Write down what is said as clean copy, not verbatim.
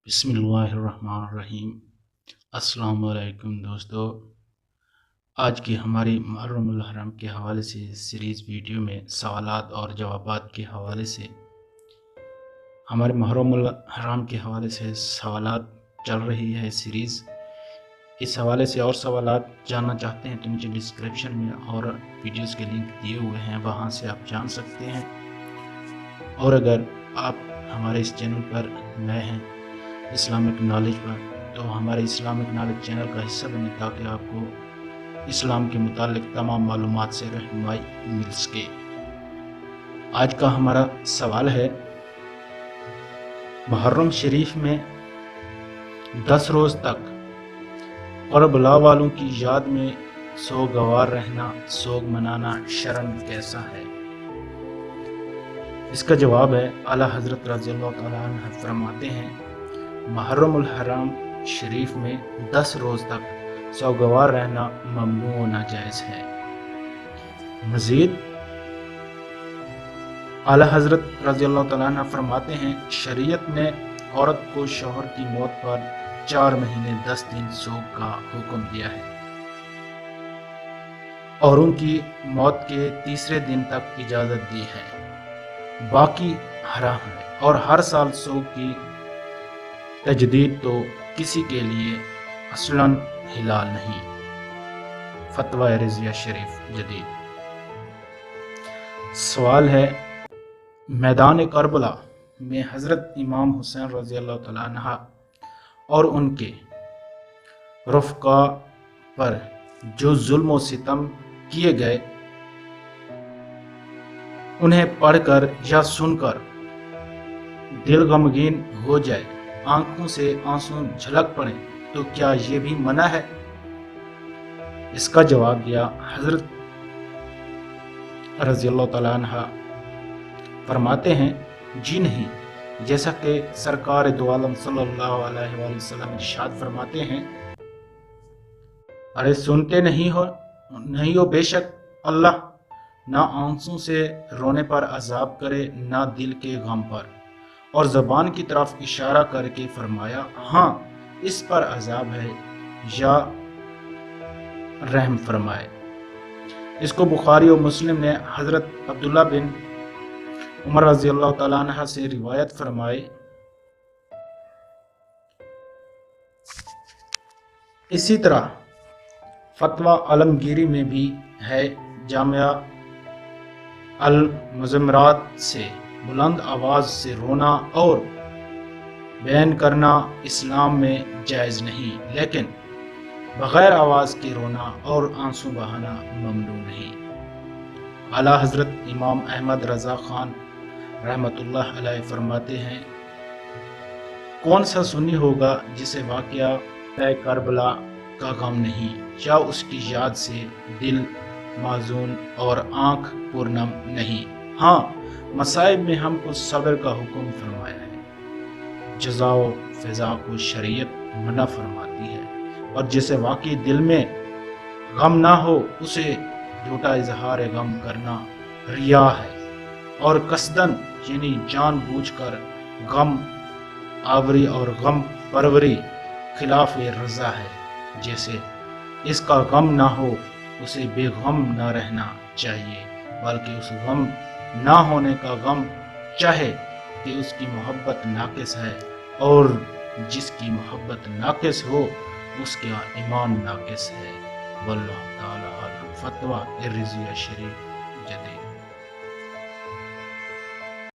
بسم اللہ الرحمن الرحیم۔ السلام علیکم دوستو، آج کی ہماری محرم الحرام کے حوالے سے سیریز ویڈیو میں سوالات اور جوابات کے حوالے سے ہمارے محرم الحرام کے حوالے سے سوالات چل رہی ہے سیریز۔ اس حوالے سے اور سوالات جاننا چاہتے ہیں تو نیچے ڈسکرپشن میں اور ویڈیوز کے لنک دیے ہوئے ہیں، وہاں سے آپ جان سکتے ہیں۔ اور اگر آپ ہمارے اس چینل پر نئے ہیں اسلامک نالج پر، تو ہمارے اسلامک نالج چینل کا حصہ بنیں تاکہ آپ کو اسلام کے متعلق تمام معلومات سے رہنمائی مل سکے۔ آج کا ہمارا سوال ہے، محرم شریف میں 10 روز تک کربلا والوں کی یاد میں سوگوار رہنا، سوگ منانا شرعاً کیسا ہے؟ اس کا جواب ہے، اعلیٰ حضرت رضی اللہ تعالیٰ عنہ فرماتے ہیں، محرم الحرام شریف میں 10 روز تک سوگوار رہنا ممنوع و ناجائز ہے۔ مزید اعلیٰ حضرت رضی اللہ تعالیٰ عنہ فرماتے ہیں، شریعت نے عورت کو شوہر کی موت پر 4 مہینے 10 دن سوگ کا حکم دیا ہے اور ان کی موت کے تیسرے دن تک اجازت دی ہے، باقی حرام ہے، اور ہر سال سوگ کی تجدید تو کسی کے لیے اصلاً حلال نہیں۔ فتویٰ رضیہ شریف جدید۔ سوال ہے، میدان کربلا میں حضرت امام حسین رضی اللہ تعالیٰ عنہ اور ان کے رفقا پر جو ظلم و ستم کیے گئے، انہیں پڑھ کر یا سن کر دل غمگین ہو جائے، آنکھوں سے آنسو جھلک پڑیں، تو کیا یہ بھی منع ہے؟ اس کا جواب دیا حضرت رضی اللہ تعالیٰ عنہ فرماتے ہیں، جی نہیں، جیسا کہ سرکار دو عالم صلی اللہ علیہ وآلہ وسلم ارشاد فرماتے ہیں، ارے سنتے نہیں ہو بے شک اللہ نہ آنسوں سے رونے پر عذاب کرے نہ دل کے غم پر، اور زبان کی طرف اشارہ کر کے فرمایا، ہاں اس پر عذاب ہے یا رحم فرمائے۔ اس کو بخاری و مسلم نے حضرت عبداللہ بن عمر رضی اللہ تعالیٰ عنہ سے روایت فرمائے۔ اسی طرح فتویٰ عالمگیری میں بھی ہے، جامعہ المزمرات سے بلند آواز سے رونا اور بیان کرنا اسلام میں جائز نہیں، لیکن بغیر آواز کے رونا اور آنسو بہانا ممنوع نہیں۔ اعلیٰ حضرت امام احمد رضا خان رحمۃ اللہ علیہ فرماتے ہیں، کون سا سنی ہوگا جسے واقعہ کربلا کا غم نہیں، یا اس کی یاد سے دل معزون اور آنکھ پرنم نہیں؟ ہاں، مصائب میں ہم کو صبر کا حکم فرمایا ہے، جزا و فضا کو شریعت منع فرماتی ہے، اور جسے واقعی دل میں غم نہ ہو اسے جھوٹا اظہار غم کرنا ریا ہے، اور قصدن یعنی جان بوجھ کر غم آوری اور غم پروری خلاف رضا ہے۔ جیسے اس کا غم نہ ہو اسے بے غم نہ رہنا چاہیے، بلکہ اس غم نہ ہونے کا غم چاہے کہ اس کی محبت ناقص ہے، اور جس کی محبت ناقص ہو اس کا ایمان ناقص ہے۔ واللہ تعالی عالم۔ فتویٰ رضیہ شریف جدید۔